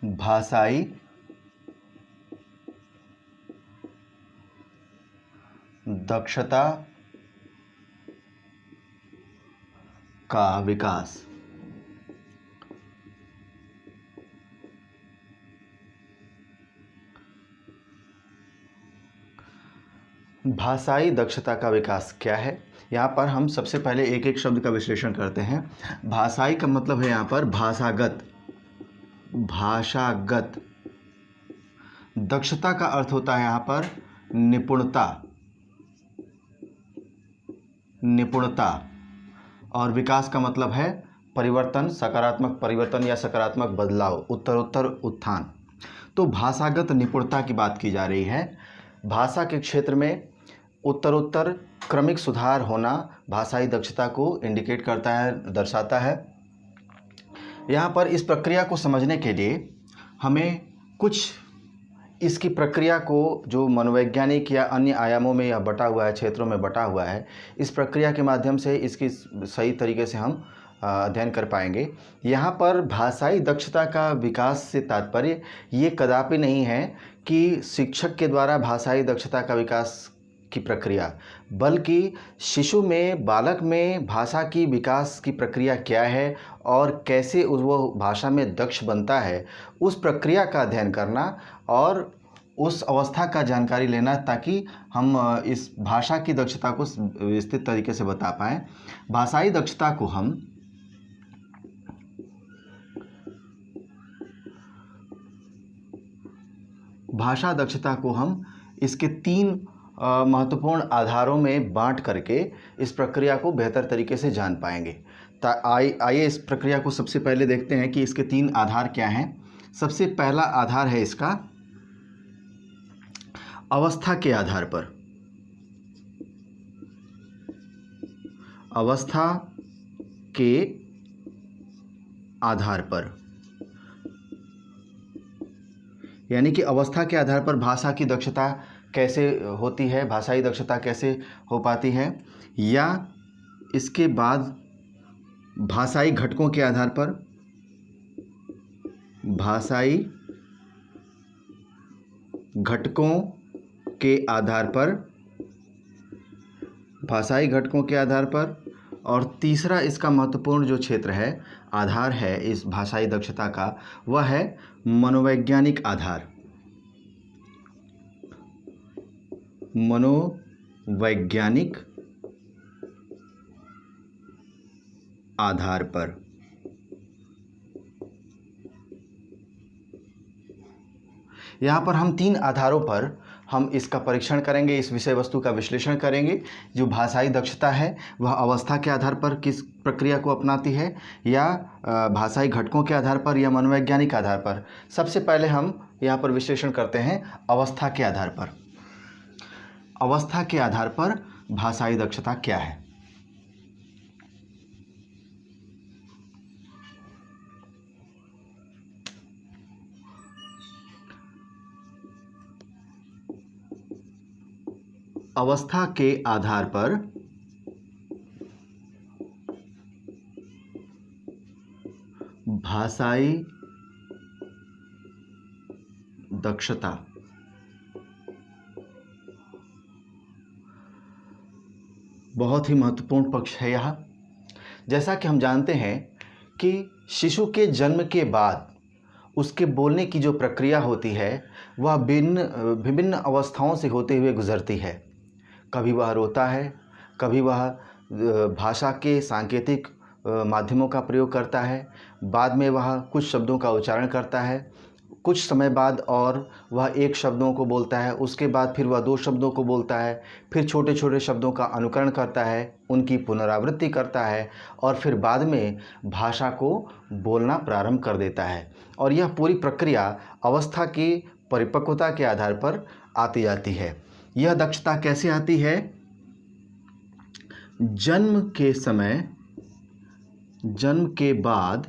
भाषाई दक्षता का विकास। भाषाई दक्षता का विकास क्या है? यहाँ पर हम सबसे पहले एक एक शब्द का विश्लेषण करते हैं। भाषाई का मतलब है यहाँ पर भाषागत। भाषागत दक्षता का अर्थ होता है यहाँ पर निपुणता। निपुणता। और विकास का मतलब है परिवर्तन, सकारात्मक परिवर्तन या सकारात्मक बदलाव, उत्तरोत्तर उत्थान। तो भाषागत निपुणता की बात की जा रही है। भाषा के क्षेत्र में उत्तरोत्तर क्रमिक सुधार होना भाषाई दक्षता को इंडिकेट करता है, दर्शाता है। यहाँ पर इस प्रक्रिया को समझने के लिए हमें कुछ इसकी प्रक्रिया को, जो मनोवैज्ञानिक या अन्य आयामों में यह बटा हुआ है, क्षेत्रों में बटा हुआ है, इस प्रक्रिया के माध्यम से इसकी सही तरीके से हम अध्ययन कर पाएंगे। यहाँ पर भाषाई दक्षता का विकास से तात्पर्य ये कदापि नहीं है कि शिक्षक के द्वारा भाषाई दक्षता का विकास की प्रक्रिया, बल्कि शिशु में, बालक में भाषा की विकास की प्रक्रिया क्या है और कैसे वो भाषा में दक्ष बनता है, उस प्रक्रिया का अध्ययन करना और उस अवस्था का जानकारी लेना, ताकि हम इस भाषा की दक्षता को विस्तृत तरीके से बता पाएँ। भाषाई दक्षता को हम इसके 3 महत्वपूर्ण आधारों में बांट करके इस प्रक्रिया को बेहतर तरीके से जान पाएंगे। आइए इस प्रक्रिया को सबसे पहले देखते हैं कि इसके 3 आधार क्या हैं। सबसे पहला आधार है इसका अवस्था के आधार पर। अवस्था के आधार पर, यानी कि अवस्था के आधार पर भाषा की दक्षता कैसे होती है, भाषाई दक्षता कैसे हो पाती है, या इसके बाद भाषाई घटकों के आधार पर। भाषाई घटकों के आधार पर, भाषाई घटकों के आधार पर। और तीसरा इसका महत्वपूर्ण जो क्षेत्र है, आधार है इस भाषाई दक्षता का, वह है मनोवैज्ञानिक आधार। मनोवैज्ञानिक आधार पर। यहाँ पर हम 3 आधारों पर हम इसका परीक्षण करेंगे, इस विषय वस्तु का विश्लेषण करेंगे। जो भाषाई दक्षता है वह अवस्था के आधार पर किस प्रक्रिया को अपनाती है, या भाषाई घटकों के आधार पर, या मनोवैज्ञानिक आधार पर। सबसे पहले हम यहाँ पर विश्लेषण करते हैं अवस्था के आधार पर। अवस्था के आधार पर भाषाई दक्षता क्या है? अवस्था के आधार पर भाषाई दक्षता बहुत ही महत्वपूर्ण पक्ष है यह। जैसा कि हम जानते हैं कि शिशु के जन्म के बाद उसके बोलने की जो प्रक्रिया होती है वह विभिन्न अवस्थाओं से होते हुए गुजरती है। कभी वह रोता है, कभी वह भाषा के सांकेतिक माध्यमों का प्रयोग करता है, बाद में वह कुछ शब्दों का उच्चारण करता है, कुछ समय बाद और वह 1 शब्दों को बोलता है, उसके बाद फिर वह 2 शब्दों को बोलता है, फिर छोटे छोटे शब्दों का अनुकरण करता है, उनकी पुनरावृत्ति करता है और फिर बाद में भाषा को बोलना प्रारंभ कर देता है। और यह पूरी प्रक्रिया अवस्था की परिपक्वता के आधार पर आती जाती है। यह दक्षता कैसे आती है? जन्म के समय, जन्म के बाद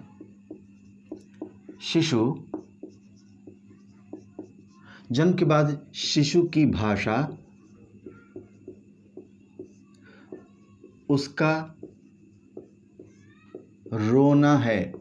शिशु की भाषा, उसका रोना है,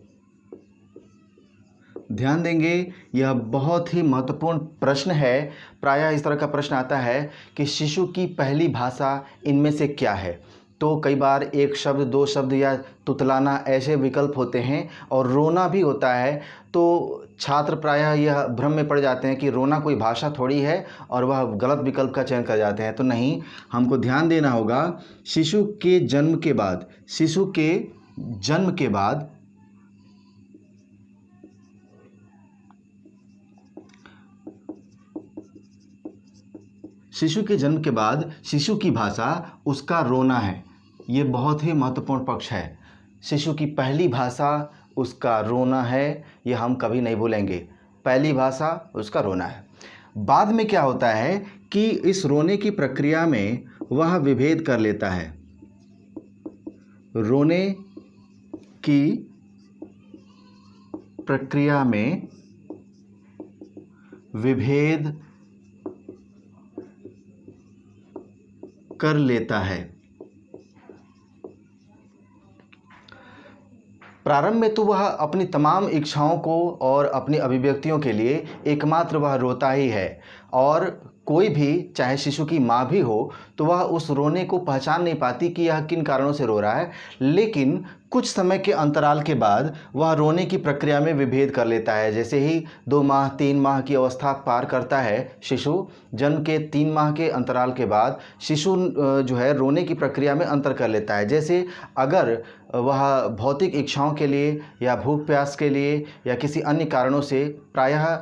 ध्यान देंगे, यह बहुत ही महत्वपूर्ण प्रश्न है। प्रायः इस तरह का प्रश्न आता है कि शिशु की पहली भाषा इनमें से क्या है। तो कई बार एक शब्द, दो शब्द या तुतलाना ऐसे विकल्प होते हैं, और रोना भी होता है। तो छात्र प्रायः यह भ्रम में पड़ जाते हैं कि रोना कोई भाषा थोड़ी है, और वह गलत विकल्प का चयन कर जाते हैं। तो नहीं, हमको ध्यान देना होगा। शिशु के जन्म के बाद, शिशु के जन्म के बाद शिशु के जन्म के बाद शिशु की भाषा उसका रोना है। ये बहुत ही महत्वपूर्ण पक्ष है। शिशु की पहली भाषा उसका रोना है, ये हम कभी नहीं भूलेंगे। पहली भाषा उसका रोना है। बाद में क्या होता है कि इस रोने की प्रक्रिया में वह विभेद कर लेता है। रोने की प्रक्रिया में विभेद कर लेता है। प्रारंभ में तो वह अपनी तमाम इच्छाओं को और अपनी अभिव्यक्तियों के लिए एकमात्र वह रोता ही है, और कोई भी, चाहे शिशु की माँ भी हो, तो वह उस रोने को पहचान नहीं पाती कि यह किन कारणों से रो रहा है। लेकिन कुछ समय के अंतराल के बाद वह रोने की प्रक्रिया में विभेद कर लेता है। जैसे ही 2 माह 3 माह की अवस्था पार करता है शिशु, जन्म के 3 माह के अंतराल के बाद शिशु जो है रोने की प्रक्रिया में अंतर कर लेता है। जैसे अगर वह भौतिक इच्छाओं के लिए या भूख प्यास के लिए या किसी अन्य कारणों से, प्रायः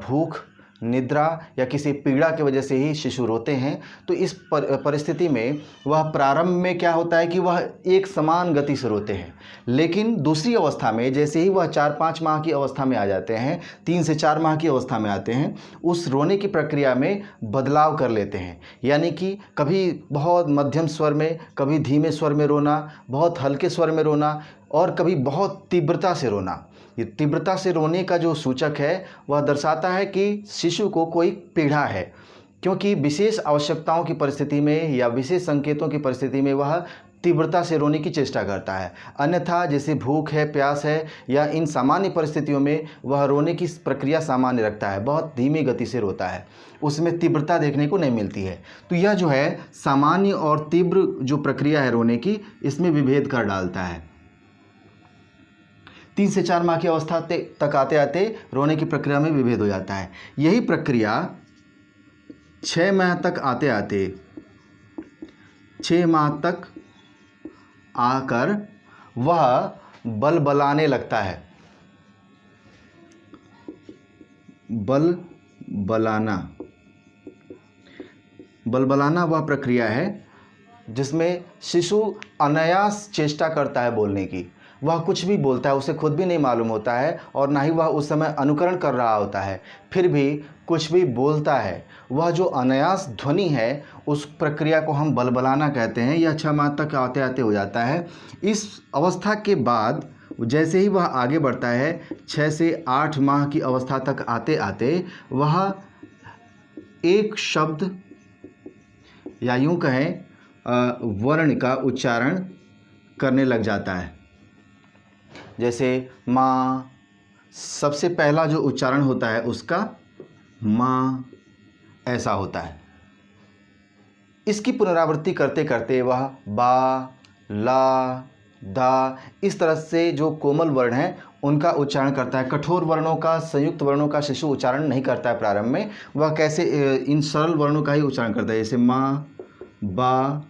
भूख, निद्रा या किसी पीड़ा की वजह से ही शिशु रोते हैं, तो इस परिस्थिति में वह प्रारंभ में क्या होता है कि वह एक समान गति से रोते हैं। लेकिन दूसरी अवस्था में, जैसे ही वह 4-5 माह की अवस्था में आ जाते हैं, 3 से 4 माह की अवस्था में आते हैं, उस रोने की प्रक्रिया में बदलाव कर लेते हैं। यानी कि कभी बहुत मध्यम स्वर में, कभी धीमे स्वर में रोना, बहुत हल्के स्वर में रोना, और कभी बहुत तीव्रता से रोना। ये तीव्रता से रोने का जो सूचक है वह दर्शाता है कि शिशु को कोई पीड़ा है, क्योंकि विशेष आवश्यकताओं की परिस्थिति में या विशेष संकेतों की परिस्थिति में वह तीव्रता से रोने की चेष्टा करता है। अन्यथा जैसे भूख है, प्यास है या इन सामान्य परिस्थितियों में वह रोने की प्रक्रिया सामान्य रखता है, बहुत धीमी गति से रोता है, उसमें तीव्रता देखने को नहीं मिलती है। तो यह जो है सामान्य और तीव्र जो प्रक्रिया है रोने की, इसमें विभेद कर डालता है। 3 से 4 माह की अवस्था तक आते आते रोने की प्रक्रिया में विभेद हो जाता है। यही प्रक्रिया 6 माह तक आते आते, 6 माह तक आकर वह बलबलाने लगता है। बलबलाना वह प्रक्रिया है जिसमें शिशु अनायास चेष्टा करता है बोलने की। वह कुछ भी बोलता है, उसे खुद भी नहीं मालूम होता है, और ना ही वह उस समय अनुकरण कर रहा होता है, फिर भी कुछ भी बोलता है। वह जो अनायास ध्वनि है, उस प्रक्रिया को हम बलबलाना कहते हैं। यह 6 माह तक आते आते हो जाता है। इस अवस्था के बाद जैसे ही वह आगे बढ़ता है, 6 से 8 माह की अवस्था तक आते आते वह एक शब्द या यूँ कहें वर्ण का उच्चारण करने लग जाता है। जैसे माँ, सबसे पहला जो उच्चारण होता है उसका माँ ऐसा होता है। इसकी पुनरावृत्ति करते करते वह बा, ला, दा, इस तरह से जो कोमल वर्ण है उनका उच्चारण करता है। कठोर वर्णों का, संयुक्त वर्णों का शिशु उच्चारण नहीं करता है प्रारंभ में। वह कैसे इन सरल वर्णों का ही उच्चारण करता है, जैसे माँ, बा,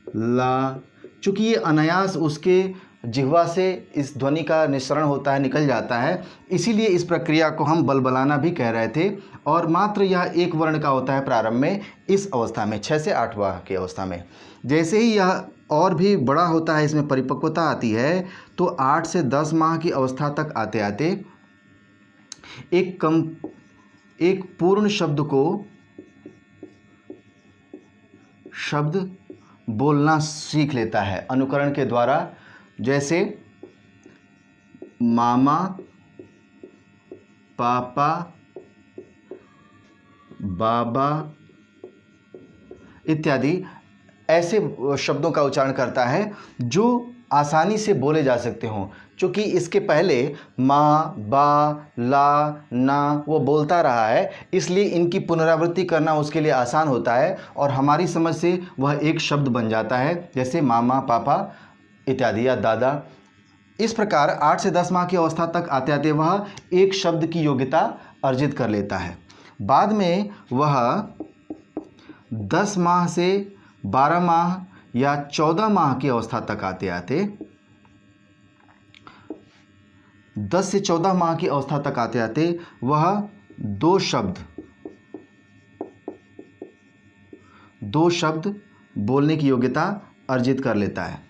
ला। चूँकि ये अनायास उसके जिह्वा से इस ध्वनि का निस्सरण होता है, निकल जाता है, इसीलिए इस प्रक्रिया को हम बलबलाना भी कह रहे थे। और मात्र यह एक वर्ण का होता है प्रारंभ में, इस अवस्था में 6 से 8 माह की अवस्था में। जैसे ही यह और भी बड़ा होता है, इसमें परिपक्वता आती है, तो 8 से 10 माह की अवस्था तक आते आते एक पूर्ण शब्द बोलना सीख लेता है अनुकरण के द्वारा। जैसे मामा, पापा, बाबा इत्यादि ऐसे शब्दों का उच्चारण करता है जो आसानी से बोले जा सकते हों। क्योंकि इसके पहले माँ, बा, ला, ना वो बोलता रहा है, इसलिए इनकी पुनरावृत्ति करना उसके लिए आसान होता है और हमारी समझ से वह एक शब्द बन जाता है, जैसे मामा, पापा इत्यादि या दादा। इस प्रकार 8 से 10 माह की अवस्था तक आते आते वह एक शब्द की योग्यता अर्जित कर लेता है। बाद में वह 10 माह से 12 माह या 14 माह की अवस्था तक आते आते 10 से 14 माह की अवस्था तक आते आते वह दो शब्द बोलने की योग्यता अर्जित कर लेता है।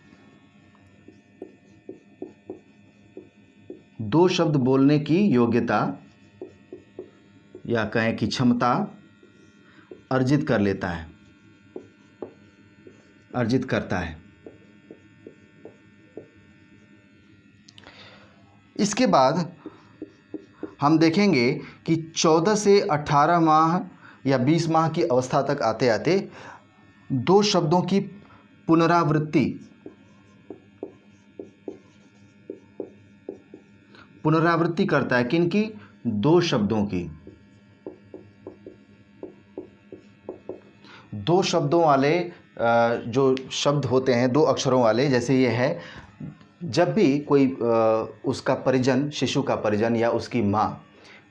2 शब्द बोलने की योग्यता या कहें कि क्षमता अर्जित करता है। इसके बाद हम देखेंगे कि 14 से 18 माह या 20 माह की अवस्था तक आते आते 2 शब्दों की पुनरावृत्ति करता है। किनकी? 2 शब्दों की। 2 शब्दों वाले जो शब्द होते हैं 2 अक्षरों वाले, जैसे ये है, जब भी कोई उसका परिजन, शिशु का परिजन या उसकी माँ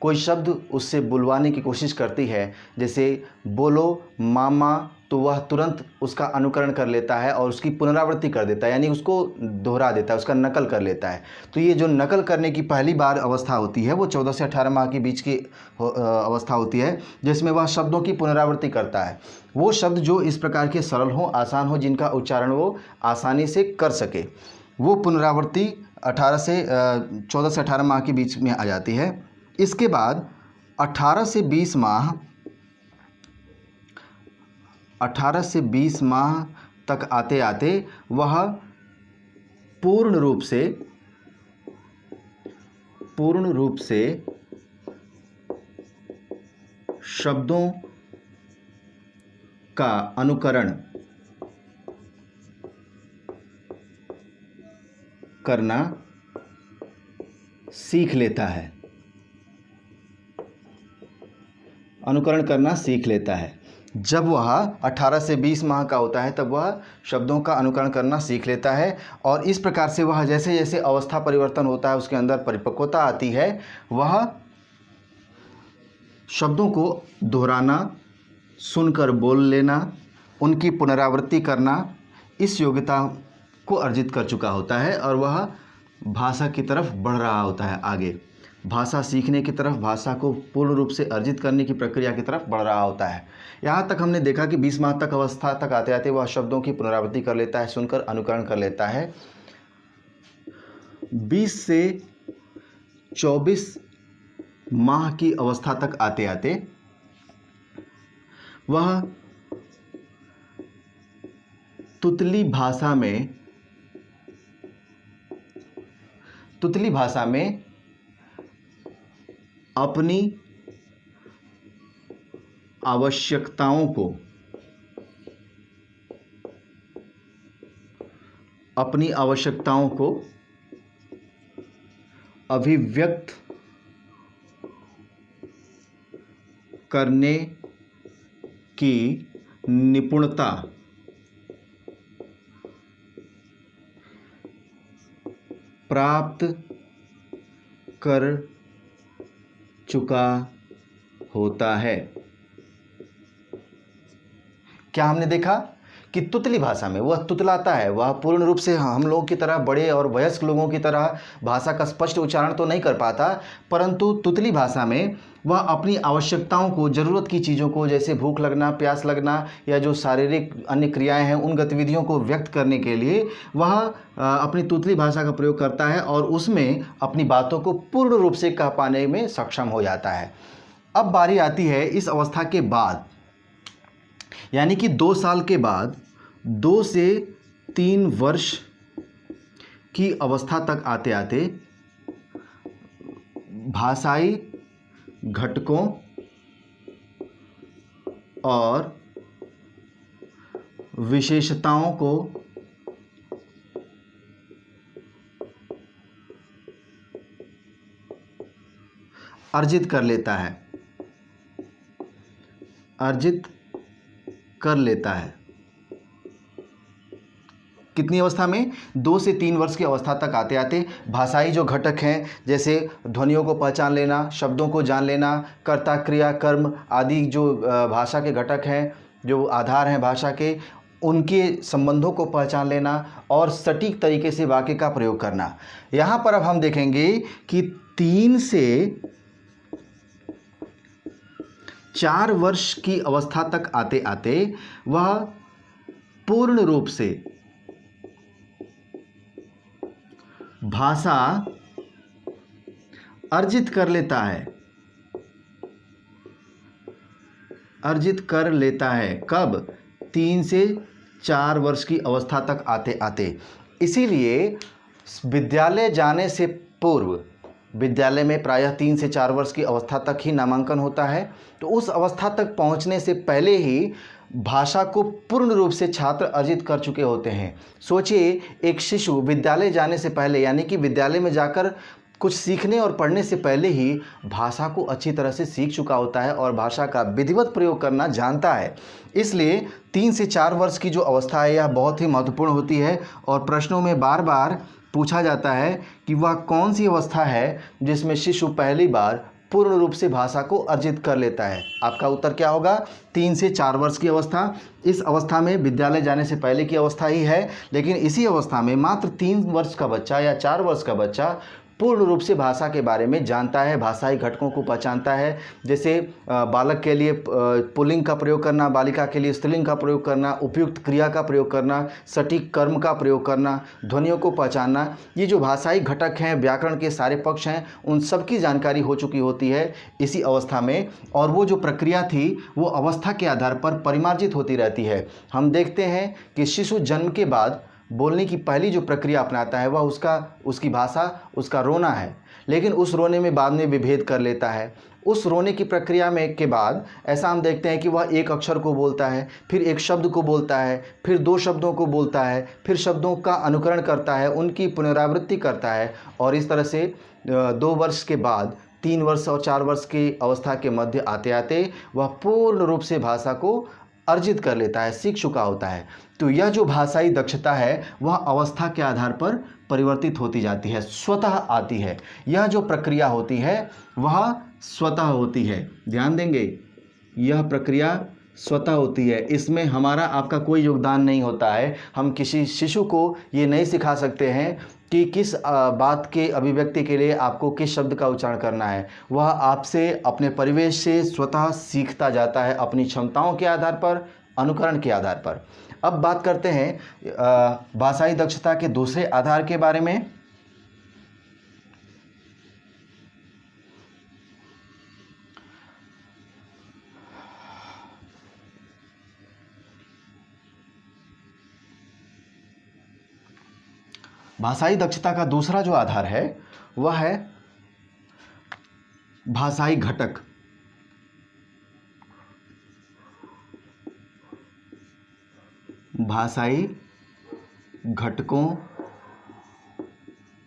कोई शब्द उससे बुलवाने की कोशिश करती है, जैसे बोलो मामा, तो वह तुरंत उसका अनुकरण कर लेता है और उसकी पुनरावृत्ति कर देता है, यानी उसको दोहरा देता है, उसका नकल कर लेता है। तो ये जो नकल करने की पहली बार अवस्था होती है वो 14 से 18 माह के बीच की अवस्था होती है, जिसमें वह शब्दों की पुनरावृत्ति करता है। वो शब्द जो इस प्रकार के सरल हों, आसान हो, जिनका उच्चारण वो आसानी से कर सके, वो पुनरावृत्ति 14 से 18 माह के बीच में आ जाती है। इसके बाद 18 से 20 माह तक आते आते वह पूर्ण रूप से शब्दों का अनुकरण करना सीख लेता है। जब वह 18 से 20 माह का होता है तब वह शब्दों का अनुकरण करना सीख लेता है और इस प्रकार से वह जैसे जैसे अवस्था परिवर्तन होता है, उसके अंदर परिपक्वता आती है, वह शब्दों को दोहराना, सुनकर बोल लेना, उनकी पुनरावृत्ति करना, इस योग्यता को अर्जित कर चुका होता है और वह भाषा की तरफ बढ़ रहा होता है, आगे भाषा सीखने की तरफ, भाषा को पूर्ण रूप से अर्जित करने की प्रक्रिया की तरफ बढ़ रहा होता है। यहाँ तक हमने देखा कि 20 माह तक अवस्था तक आते आते वह शब्दों की पुनरावृत्ति कर लेता है, सुनकर अनुकरण कर लेता है। 20 से 24 माह की अवस्था तक आते आते वह तुतली भाषा में अपनी आवश्यकताओं को अभिव्यक्त करने की निपुणता प्राप्त कर चुका होता है। क्या हमने देखा कि तुतली भाषा में वह तुतलाता है, वह पूर्ण रूप से हम लोगों की तरह, बड़े और वयस्क लोगों की तरह भाषा का स्पष्ट उच्चारण तो नहीं कर पाता, परंतु तुतली भाषा में वह अपनी आवश्यकताओं को, ज़रूरत की चीज़ों को, जैसे भूख लगना, प्यास लगना या जो शारीरिक अन्य क्रियाएं हैं, उन गतिविधियों को व्यक्त करने के लिए वह अपनी तुतली भाषा का प्रयोग करता है और उसमें अपनी बातों को पूर्ण रूप से कह पाने में सक्षम हो जाता है। अब बारी आती है इस अवस्था के बाद, यानी कि 2 साल के बाद 2 से 3 वर्ष की अवस्था तक आते आते भाषाई घटकों और विशेषताओं को अर्जित कर लेता है, अर्जित कर लेता है। कितनी अवस्था में? 2 से 3 वर्ष की अवस्था तक आते आते भाषाई जो घटक हैं, जैसे ध्वनियों को पहचान लेना, शब्दों को जान लेना, कर्ता क्रिया कर्म आदि जो भाषा के घटक हैं, जो आधार हैं भाषा के, उनके संबंधों को पहचान लेना और सटीक तरीके से वाक्य का प्रयोग करना। यहाँ पर अब हम देखेंगे कि 3 से 4 वर्ष की अवस्था तक आते आते वह पूर्ण रूप से भाषा अर्जित कर लेता है, अर्जित कर लेता है। कब? 3 से 4 वर्ष की अवस्था तक आते आते। इसीलिए विद्यालय जाने से पूर्व, विद्यालय में प्रायः 3 से 4 वर्ष की अवस्था तक ही नामांकन होता है, तो उस अवस्था तक पहुंचने से पहले ही भाषा को पूर्ण रूप से छात्र अर्जित कर चुके होते हैं। सोचिए, एक शिशु विद्यालय जाने से पहले, यानी कि विद्यालय में जाकर कुछ सीखने और पढ़ने से पहले ही भाषा को अच्छी तरह से सीख चुका होता है और भाषा का विधिवत प्रयोग करना जानता है। इसलिए 3 से 4 वर्ष की जो अवस्था है यह बहुत ही महत्वपूर्ण होती है और प्रश्नों में बार बार पूछा जाता है कि वह कौन सी अवस्था है जिसमें शिशु पहली बार पूर्ण रूप से भाषा को अर्जित कर लेता है। आपका उत्तर क्या होगा? 3 से 4 वर्ष की अवस्था। इस अवस्था में विद्यालय जाने से पहले की अवस्था ही है, लेकिन इसी अवस्था में मात्र 3 वर्ष का बच्चा या 4 वर्ष का बच्चा पूर्ण रूप से भाषा के बारे में जानता है, भाषाई घटकों को पहचानता है। जैसे बालक के लिए पुल्लिंग का प्रयोग करना, बालिका के लिए स्त्रीलिंग का प्रयोग करना, उपयुक्त क्रिया का प्रयोग करना, सटीक कर्म का प्रयोग करना, ध्वनियों को पहचानना, ये जो भाषाई घटक हैं, व्याकरण के सारे पक्ष हैं, उन सब की जानकारी हो चुकी होती है इसी अवस्था में। और वो जो प्रक्रिया थी वो अवस्था के आधार पर परिमार्जित होती रहती है। हम देखते हैं कि शिशु जन्म के बाद बोलने की पहली जो प्रक्रिया अपनाता है वह उसकी भाषा, उसका रोना है, लेकिन उस रोने में बाद में विभेद कर लेता है। उस रोने की प्रक्रिया में के बाद ऐसा हम देखते हैं कि वह एक अक्षर को बोलता है, फिर एक शब्द को बोलता है, फिर 2 शब्दों को बोलता है, फिर शब्दों का अनुकरण करता है, उनकी पुनरावृत्ति करता है और इस तरह से 2 वर्ष के बाद 3 वर्ष और 4 वर्ष की अवस्था के मध्य आते आते वह पूर्ण रूप से भाषा को अर्जित कर लेता है, सीख चुका होता है। तो यह जो भाषाई दक्षता है वह अवस्था के आधार पर परिवर्तित होती जाती है, स्वतः आती है। यह जो प्रक्रिया होती है वह स्वतः होती है। ध्यान देंगे, यह प्रक्रिया स्वतः होती है, इसमें हमारा आपका कोई योगदान नहीं होता है। हम किसी शिशु को ये नहीं सिखा सकते हैं कि किस बात के अभिव्यक्ति के लिए आपको किस शब्द का उच्चारण करना है। वह आपसे, अपने परिवेश से स्वतः सीखता जाता है, अपनी क्षमताओं के आधार पर, अनुकरण के आधार पर। अब बात करते हैं भाषाई दक्षता के दूसरे आधार के बारे में। भाषाई दक्षता का दूसरा जो आधार है वह है भाषाई घटक। भाषाई घटकों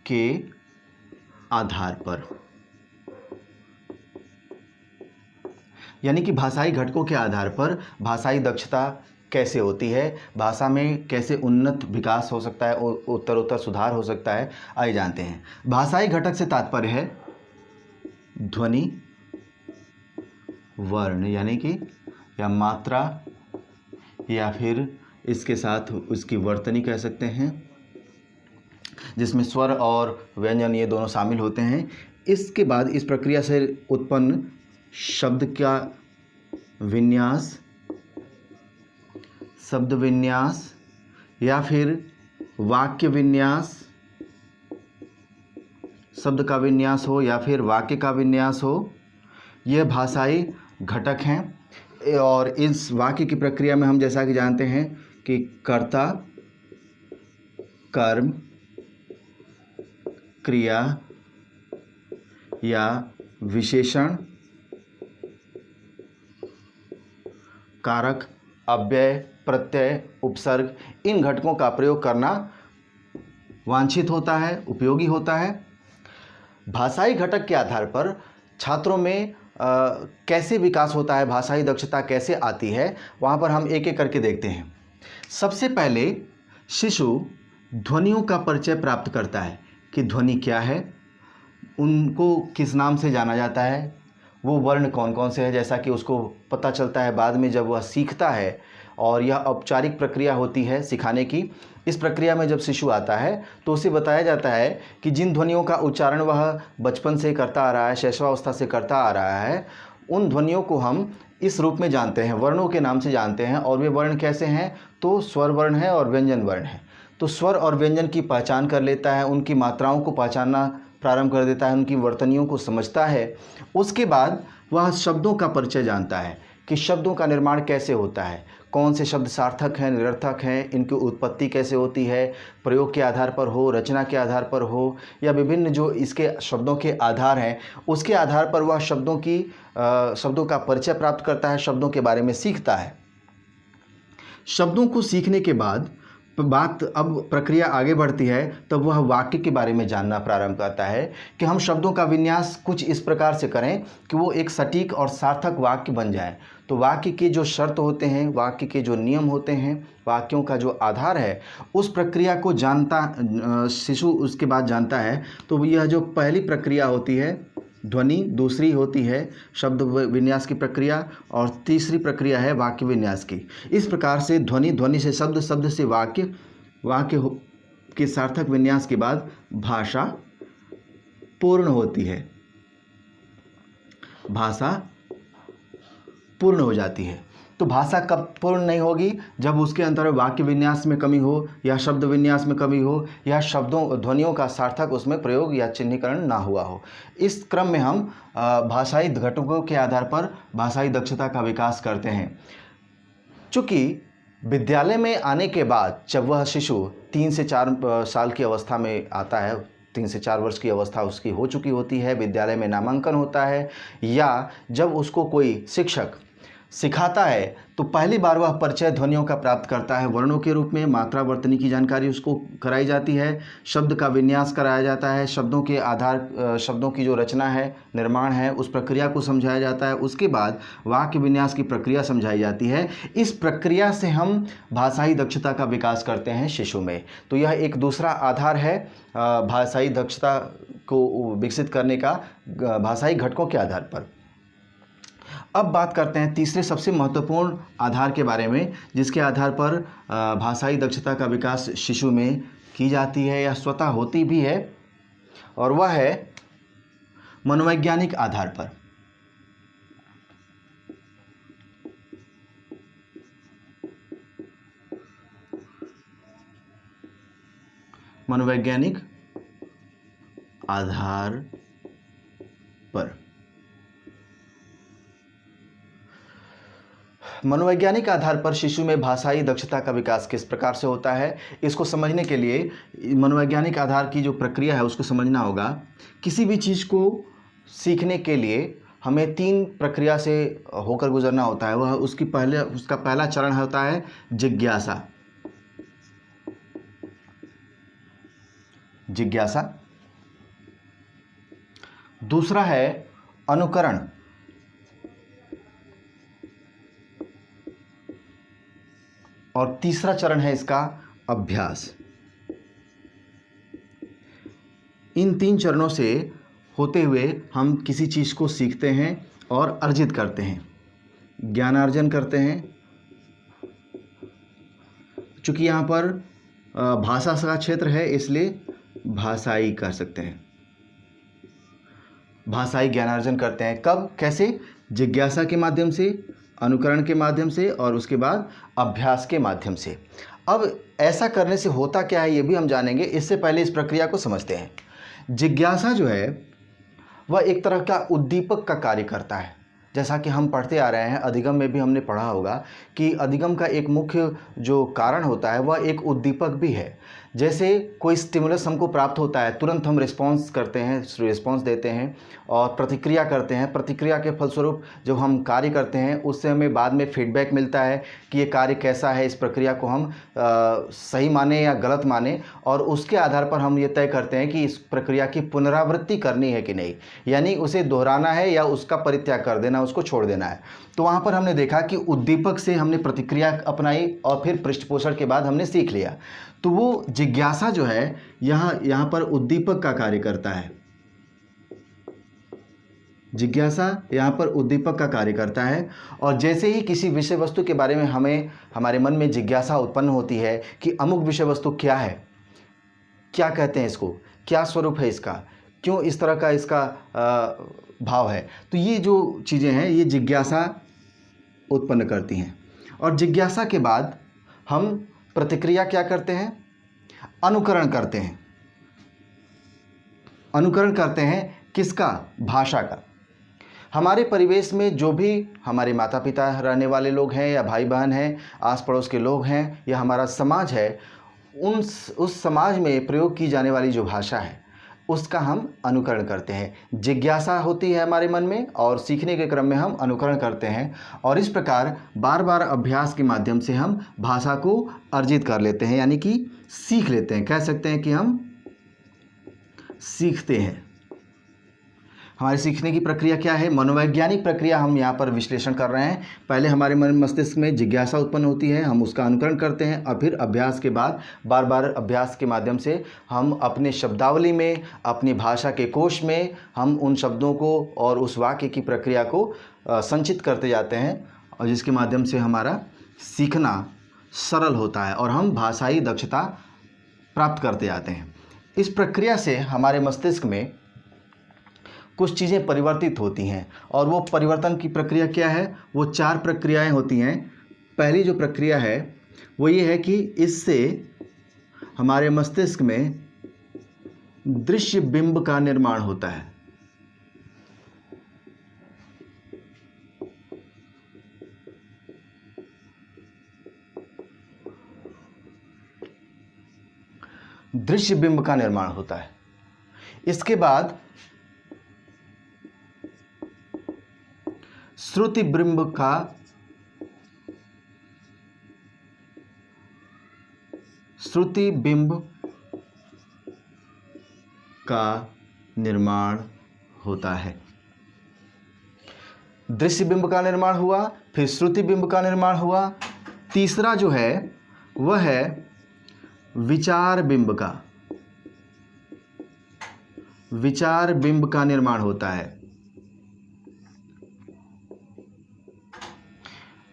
के आधार पर, यानी कि भाषाई घटकों के आधार पर भाषाई दक्षता कैसे होती है, भाषा में कैसे उन्नत विकास हो सकता है, उत्तरोत्तर सुधार हो सकता है, आइए जानते हैं। भाषाई घटक से तात्पर्य है ध्वनि, वर्ण यानी कि या मात्रा, या फिर इसके साथ उसकी वर्तनी कह सकते हैं, जिसमें स्वर और व्यंजन ये दोनों शामिल होते हैं। इसके बाद इस प्रक्रिया से उत्पन्न शब्द का विन्यास, शब्द विन्यास या फिर वाक्य विन्यास, शब्द का विन्यास हो या फिर वाक्य का विन्यास हो, यह भाषाई घटक हैं। और इस वाक्य की प्रक्रिया में हम जैसा कि जानते हैं कि कर्ता, कर्म, क्रिया या विशेषण, कारक, अव्यय, प्रत्यय, उपसर्ग, इन घटकों का प्रयोग करना वांछित होता है, उपयोगी होता है। भाषाई घटक के आधार पर छात्रों में कैसे विकास होता है, भाषाई दक्षता कैसे आती है, वहाँ पर हम एक एक करके देखते हैं। सबसे पहले शिशु ध्वनियों का परिचय प्राप्त करता है कि ध्वनि क्या है, उनको किस नाम से जाना जाता है, वो वर्ण कौन कौन से हैं, जैसा कि उसको पता चलता है बाद में जब वह सीखता है। और यह औपचारिक प्रक्रिया होती है सिखाने की। इस प्रक्रिया में जब शिशु आता है तो उसे बताया जाता है कि जिन ध्वनियों का उच्चारण वह बचपन से करता आ रहा है, शैशवावस्था से करता आ रहा है, उन ध्वनियों को हम इस रूप में जानते हैं, वर्णों के नाम से जानते हैं। और वे वर्ण कैसे हैं, तो स्वर वर्ण है और व्यंजन वर्ण है। तो स्वर और व्यंजन की पहचान कर लेता है, उनकी मात्राओं को पहचानना प्रारंभ कर देता है, उनकी वर्तनियों को समझता है। उसके बाद वह शब्दों का परिचय जानता है कि शब्दों का निर्माण कैसे होता है, कौन से शब्द सार्थक हैं, निरर्थक हैं, इनकी उत्पत्ति कैसे होती है, प्रयोग के आधार पर हो, रचना के आधार पर हो, या विभिन्न जो इसके शब्दों के आधार हैं उसके आधार पर वह शब्दों का परिचय प्राप्त करता है, शब्दों के बारे में सीखता है। शब्दों को सीखने के बाद बात अब प्रक्रिया आगे बढ़ती है, तब वह वाक्य के बारे में जानना प्रारंभ करता है कि हम शब्दों का विन्यास कुछ इस प्रकार से करें कि वो एक सटीक और सार्थक वाक्य बन जाए। तो वाक्य के जो शर्त होते हैं, वाक्य के जो नियम होते हैं, वाक्यों का जो आधार है, उस प्रक्रिया को जानता शिशु उसके बाद जानता है। तो यह जो पहली प्रक्रिया होती है ध्वनि, दूसरी होती है शब्द विन्यास की प्रक्रिया, और तीसरी प्रक्रिया है वाक्य विन्यास की। इस प्रकार से ध्वनि, ध्वनि से शब्द, शब्द से वाक्य, वाक्य के सार्थक विन्यास के बाद भाषा पूर्ण होती है, भाषा पूर्ण हो जाती है। तो भाषा कब पूर्ण नहीं होगी, जब उसके अंदर वाक्य विन्यास में कमी हो, या शब्द विन्यास में कमी हो, या शब्दों ध्वनियों का सार्थक उसमें प्रयोग या चिन्हीकरण ना हुआ हो। इस क्रम में हम भाषाई घटकों के आधार पर भाषाई दक्षता का विकास करते हैं। चूँकि विद्यालय में आने के बाद जब वह शिशु 3 से 4 साल की अवस्था में आता है, 3 से 4 वर्ष की अवस्था उसकी हो चुकी होती है, विद्यालय में नामांकन होता है, या जब उसको कोई शिक्षक सिखाता है तो पहली बार वह परिचय ध्वनियों का प्राप्त करता है। वर्णों के रूप में मात्रा वर्तनी की जानकारी उसको कराई जाती है, शब्द का विन्यास कराया जाता है, शब्दों के आधार, शब्दों की जो रचना है, निर्माण है, उस प्रक्रिया को समझाया जाता है। उसके बाद वाक्य विन्यास की प्रक्रिया समझाई जाती है। इस प्रक्रिया से हम भाषाई दक्षता का विकास करते हैं शिशु में। तो यह एक दूसरा आधार है भाषाई दक्षता को विकसित करने का, भाषाई घटकों के आधार पर। अब बात करते हैं तीसरे सबसे महत्वपूर्ण आधार के बारे में, जिसके आधार पर भाषाई दक्षता का विकास शिशु में की जाती है या स्वतः होती भी है, और वह है मनोवैज्ञानिक आधार पर। मनोवैज्ञानिक आधार पर मनोवैज्ञानिक आधार पर शिशु में भाषाई दक्षता का विकास किस प्रकार से होता है, इसको समझने के लिए मनोवैज्ञानिक आधार की जो प्रक्रिया है उसको समझना होगा। किसी भी चीज़ को सीखने के लिए हमें 3 प्रक्रिया से होकर गुजरना होता है। वह उसका पहला चरण होता है जिज्ञासा। जिज्ञासा। दूसरा है अनुकरण। और तीसरा चरण है इसका अभ्यास। इन 3 चरणों से होते हुए हम किसी चीज़ को सीखते हैं और अर्जित करते हैं, ज्ञानार्जन करते हैं। चूँकि यहाँ पर भाषा का क्षेत्र है, इसलिए भाषाई कर सकते हैं। भाषाई ज्ञानार्जन करते हैं कब, कैसे? जिज्ञासा के माध्यम से, अनुकरण के माध्यम से, और उसके बाद अभ्यास के माध्यम से। अब ऐसा करने से होता क्या है ये भी हम जानेंगे, इससे पहले इस प्रक्रिया को समझते हैं। जिज्ञासा जो है वह एक तरह का उद्दीपक का कार्य करता है। जैसा कि हम पढ़ते आ रहे हैं, अधिगम में भी हमने पढ़ा होगा कि अधिगम का एक मुख्य जो कारण होता है वह एक उद्दीपक भी है। जैसे कोई स्टिमुलस हमको प्राप्त होता है, तुरंत हम रिस्पॉन्स करते हैं, रिस्पॉन्स देते हैं और प्रतिक्रिया करते हैं। प्रतिक्रिया के फलस्वरूप जब हम कार्य करते हैं उससे हमें बाद में फीडबैक मिलता है कि ये कार्य कैसा है, इस प्रक्रिया को हम सही माने या गलत माने, और उसके आधार पर हम ये तय करते हैं कि इस प्रक्रिया की पुनरावृत्ति करनी है कि नहीं, यानी उसे दोहराना है या उसका परित्याग कर देना, उसको छोड़ देना है। तो वहाँ पर हमने देखा कि उद्दीपक से हमने प्रतिक्रिया अपनाई और फिर पृष्ठपोषण के बाद हमने सीख लिया। तो वो जिज्ञासा जो है यहाँ पर उद्दीपक का कार्य करता है। जिज्ञासा यहाँ पर उद्दीपक का कार्य करता है, और जैसे ही किसी विषय वस्तु के बारे में हमारे मन में जिज्ञासा उत्पन्न होती है कि अमुक विषय वस्तु क्या है, क्या कहते हैं इसको, क्या स्वरूप है इसका, क्यों इस तरह का इसका भाव है, तो ये जो चीज़ें हैं ये जिज्ञासा उत्पन्न करती हैं। और जिज्ञासा के बाद हम प्रतिक्रिया क्या करते हैं, अनुकरण करते हैं। अनुकरण करते हैं किसका, भाषा का। हमारे परिवेश में जो भी हमारे माता पिता रहने वाले लोग हैं या भाई बहन हैं, आस पड़ोस के लोग हैं या हमारा समाज है, उस समाज में प्रयोग की जाने वाली जो भाषा है उसका हम अनुकरण करते हैं। जिज्ञासा होती है हमारे मन में और सीखने के क्रम में हम अनुकरण करते हैं, और इस प्रकार बार बार अभ्यास के माध्यम से हम भाषा को अर्जित कर लेते हैं, यानी कि सीख लेते हैं। कह सकते हैं कि हम सीखते हैं। हमारे सीखने की प्रक्रिया क्या है, मनोवैज्ञानिक प्रक्रिया हम यहाँ पर विश्लेषण कर रहे हैं। पहले हमारे मन मस्तिष्क में जिज्ञासा उत्पन्न होती है, हम उसका अनुकरण करते हैं, और फिर अभ्यास के बाद बार बार अभ्यास के माध्यम से हम अपने शब्दावली में, अपनी भाषा के कोश में हम उन शब्दों को और उस वाक्य की प्रक्रिया को संचित करते जाते हैं, और जिसके माध्यम से हमारा सीखना सरल होता है और हम भाषाई दक्षता प्राप्त करते जाते हैं। इस प्रक्रिया से हमारे मस्तिष्क में कुछ चीज़ें परिवर्तित होती हैं, और वो परिवर्तन की प्रक्रिया क्या है, वो 4 प्रक्रियाएं होती हैं। पहली जो प्रक्रिया है वो ये है कि इससे हमारे मस्तिष्क में दृश्य बिंब का निर्माण होता है। दृश्य बिंब का निर्माण होता है। इसके बाद श्रुति बिंब का निर्माण होता है। दृश्य बिंब का निर्माण हुआ, फिर श्रुति बिंब का निर्माण हुआ। तीसरा जो है वह है विचार बिंब का। विचार बिंब का निर्माण होता है।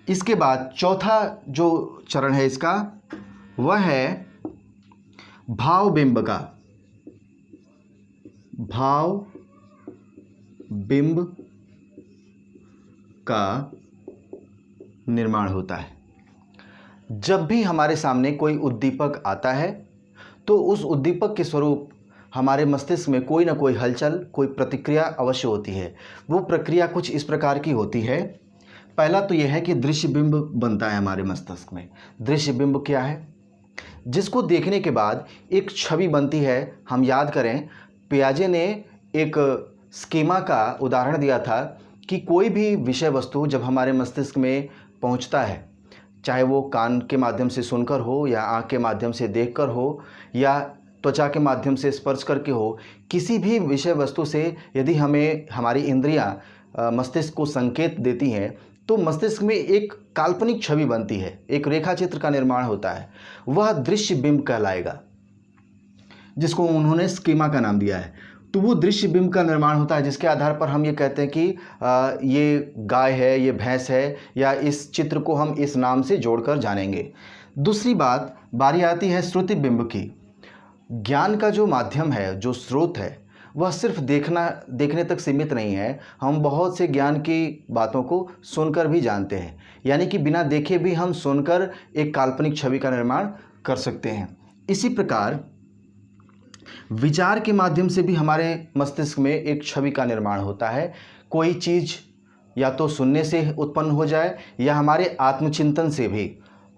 इसके बाद चौथा जो चरण है इसका वह है भाव बिंब का। भाव बिंब का निर्माण होता है। जब भी हमारे सामने कोई उद्दीपक आता है तो उस उद्दीपक के स्वरूप हमारे मस्तिष्क में कोई ना कोई हलचल, कोई प्रतिक्रिया अवश्य होती है। वो प्रक्रिया कुछ इस प्रकार की होती है। पहला तो यह है कि दृश्य बिंब बनता है हमारे मस्तिष्क में। दृश्य बिंब क्या है, जिसको देखने के बाद एक छवि बनती है। हम याद करें, पियाजे ने एक स्कीमा का उदाहरण दिया था कि कोई भी विषय वस्तु जब हमारे मस्तिष्क में पहुंचता है, चाहे वो कान के माध्यम से सुनकर हो या आँख के माध्यम से देखकर हो या त्वचा के माध्यम से स्पर्श करके हो, किसी भी विषय वस्तु से यदि हमें हमारी इंद्रियां मस्तिष्क को संकेत देती हैं तो मस्तिष्क में एक काल्पनिक छवि बनती है, एक रेखा चित्र का निर्माण होता है। वह दृश्य बिंब कहलाएगा, जिसको उन्होंने स्कीमा का नाम दिया है। तो वो दृश्य बिंब का निर्माण होता है, जिसके आधार पर हम ये कहते हैं कि ये गाय है, ये भैंस है, या इस चित्र को हम इस नाम से जोड़कर जानेंगे। दूसरी बात, बारी आती है श्रुति बिंब की। ज्ञान का जो माध्यम है, जो स्रोत है, वह सिर्फ देखने तक सीमित नहीं है। हम बहुत से ज्ञान की बातों को सुनकर भी जानते हैं, यानी कि बिना देखे भी हम सुनकर एक काल्पनिक छवि का निर्माण कर सकते हैं। इसी प्रकार विचार के माध्यम से भी हमारे मस्तिष्क में एक छवि का निर्माण होता है। कोई चीज़ या तो सुनने से उत्पन्न हो जाए या हमारे आत्मचिंतन से भी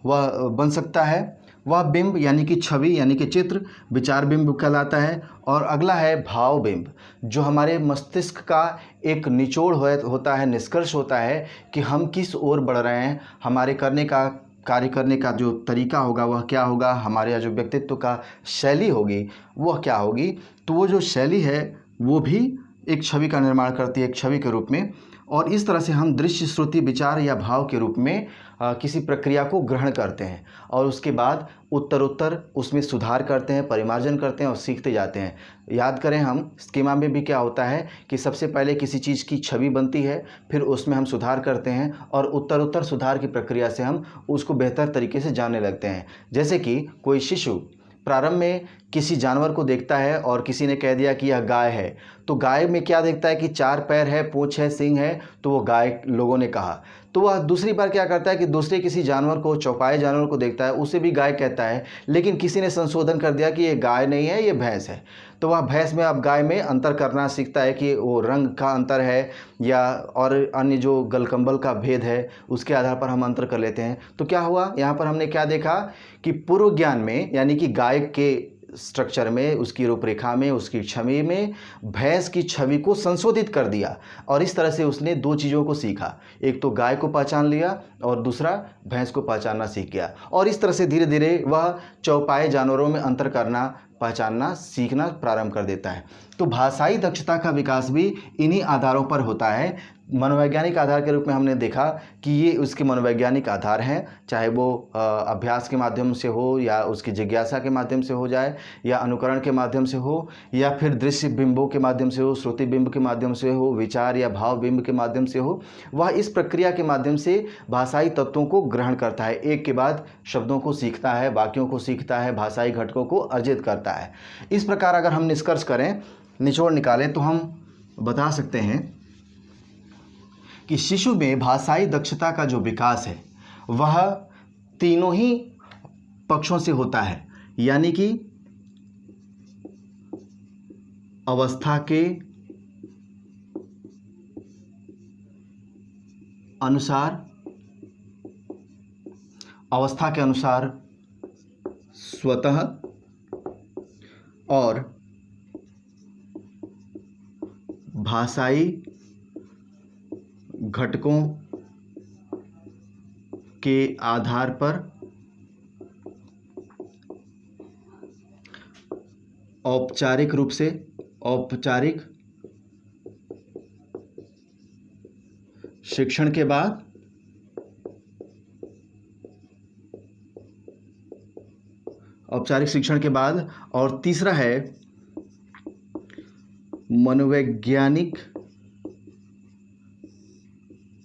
वह बन सकता है। वह बिंब यानी कि छवि यानी कि चित्र विचार बिंब कहलाता है। और अगला है भाव बिंब, जो हमारे मस्तिष्क का एक निचोड़ होता है, निष्कर्ष होता है कि हम किस ओर बढ़ रहे हैं, हमारे कार्य करने का जो तरीका होगा वह क्या होगा, हमारे जो व्यक्तित्व का शैली होगी वह क्या होगी। तो वो जो शैली है वो भी एक छवि का निर्माण करती है, एक छवि के रूप में। और इस तरह से हम दृश्य, श्रुति, विचार या भाव के रूप में किसी प्रक्रिया को ग्रहण करते हैं और उसके बाद उत्तरोत्तर उसमें सुधार करते हैं, परिमार्जन करते हैं और सीखते जाते हैं। याद करें, हम स्कीमा में भी क्या होता है कि सबसे पहले किसी चीज़ की छवि बनती है, फिर उसमें हम सुधार करते हैं और उत्तरोत्तर सुधार की प्रक्रिया से हम उसको बेहतर तरीके से जानने लगते हैं। जैसे कि कोई शिशु प्रारंभ में किसी जानवर को देखता है और किसी ने कह दिया कि यह गाय है, तो गाय में क्या देखता है कि 4 पैर है, पूँछ है, सींग है, तो वो गाय लोगों ने कहा। तो वह दूसरी बार क्या करता है कि दूसरे किसी जानवर को, चौपाए जानवर को देखता है, उसे भी गाय कहता है, लेकिन किसी ने संशोधन कर दिया कि ये गाय नहीं है, ये भैंस है। तो वह भैंस में अब गाय में अंतर करना सीखता है कि वो रंग का अंतर है या और अन्य जो गलकंबल का भेद है, उसके आधार पर हम अंतर कर लेते हैं। तो क्या हुआ, यहाँ पर हमने क्या देखा कि पूर्व ज्ञान में यानी कि गाय के स्ट्रक्चर में, उसकी रूपरेखा में, उसकी छवि में भैंस की छवि को संशोधित कर दिया और इस तरह से उसने 2 चीज़ों को सीखा, एक तो गाय को पहचान लिया और दूसरा भैंस को पहचानना सीख गया। और इस तरह से धीरे धीरे वह चौपाए जानवरों में अंतर करना, पहचानना, सीखना प्रारंभ कर देता है। तो भाषाई दक्षता का विकास भी इन्हीं आधारों पर होता है। मनोवैज्ञानिक आधार के रूप में हमने देखा कि ये उसके मनोवैज्ञानिक आधार हैं, चाहे वो अभ्यास के माध्यम से हो या उसकी जिज्ञासा के माध्यम से हो जाए या अनुकरण के माध्यम से हो या फिर दृश्य बिंबों के माध्यम से हो, श्रुति बिंब के माध्यम से हो, विचार या भाव बिंब के माध्यम से हो। वह इस प्रक्रिया के माध्यम से भाषाई तत्वों को ग्रहण करता है, एक के बाद शब्दों को सीखता है, वाक्यों को सीखता है, भाषाई घटकों को अर्जित करता है। इस प्रकार अगर हम निष्कर्ष करें, निचोड़ निकालें, तो हम बता सकते हैं कि शिशु में भाषाई दक्षता का जो विकास है वह तीनों ही पक्षों से होता है, यानी कि अवस्था के अनुसार स्वतः और भाषाई घटकों के आधार पर औपचारिक शिक्षण के बाद और तीसरा है मनोवैज्ञानिक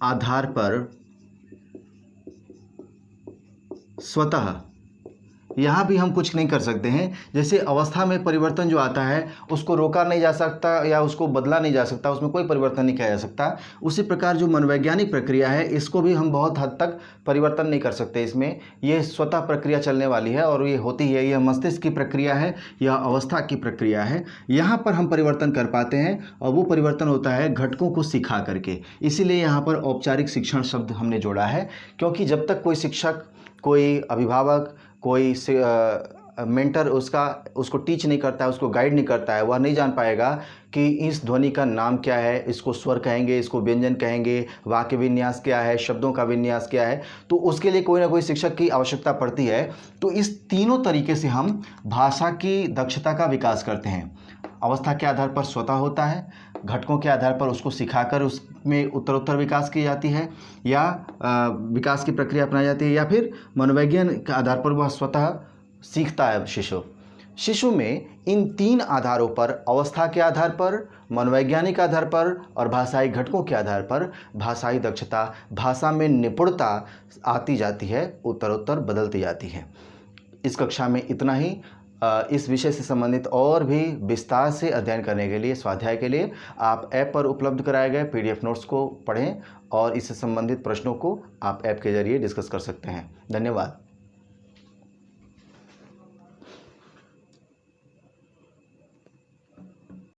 आधार पर स्वतः। यहाँ भी हम कुछ नहीं कर सकते हैं। जैसे अवस्था में परिवर्तन जो आता है उसको रोका नहीं जा सकता या उसको बदला नहीं जा सकता, उसमें कोई परिवर्तन नहीं किया जा सकता। उसी प्रकार जो मनोवैज्ञानिक प्रक्रिया है इसको भी हम बहुत हद तक परिवर्तन नहीं कर सकते। इसमें यह स्वतः प्रक्रिया चलने वाली है और ये होती है, यह मस्तिष्क की प्रक्रिया है, यह अवस्था की प्रक्रिया है। यहाँ पर हम परिवर्तन कर पाते हैं और वो परिवर्तन होता है घटकों को सिखा करके। इसीलिए यहाँ पर औपचारिक शिक्षण शब्द हमने जोड़ा है, क्योंकि जब तक कोई शिक्षक, कोई अभिभावक, कोई मेंटर उसको टीच नहीं करता है, उसको गाइड नहीं करता है, वह नहीं जान पाएगा कि इस ध्वनि का नाम क्या है, इसको स्वर कहेंगे, इसको व्यंजन कहेंगे, वाक्य विन्यास क्या है, शब्दों का विन्यास क्या है। तो उसके लिए कोई ना कोई शिक्षक की आवश्यकता पड़ती है। तो इस तीनों तरीके से हम भाषा की दक्षता का विकास करते हैं। अवस्था के आधार पर स्वतः होता है, घटकों के आधार पर उसको सिखाकर उसमें उत्तरोत्तर विकास की जाती है या विकास की प्रक्रिया अपनाई जाती है, या फिर मनोवैज्ञान के आधार पर वह स्वतः सीखता है शिशु में। इन 3 आधारों पर, अवस्था के आधार पर, मनोवैज्ञानिक आधार पर और भाषाई घटकों के आधार पर भाषाई दक्षता, भाषा में निपुणता आती जाती है, उत्तरोत्तर बदलती जाती है। इस कक्षा में इतना ही। इस विषय से संबंधित और भी विस्तार से अध्ययन करने के लिए, स्वाध्याय के लिए आप ऐप पर उपलब्ध कराए गए PDF नोट्स को पढ़ें और इससे संबंधित प्रश्नों को आप ऐप के जरिए डिस्कस कर सकते हैं। धन्यवाद।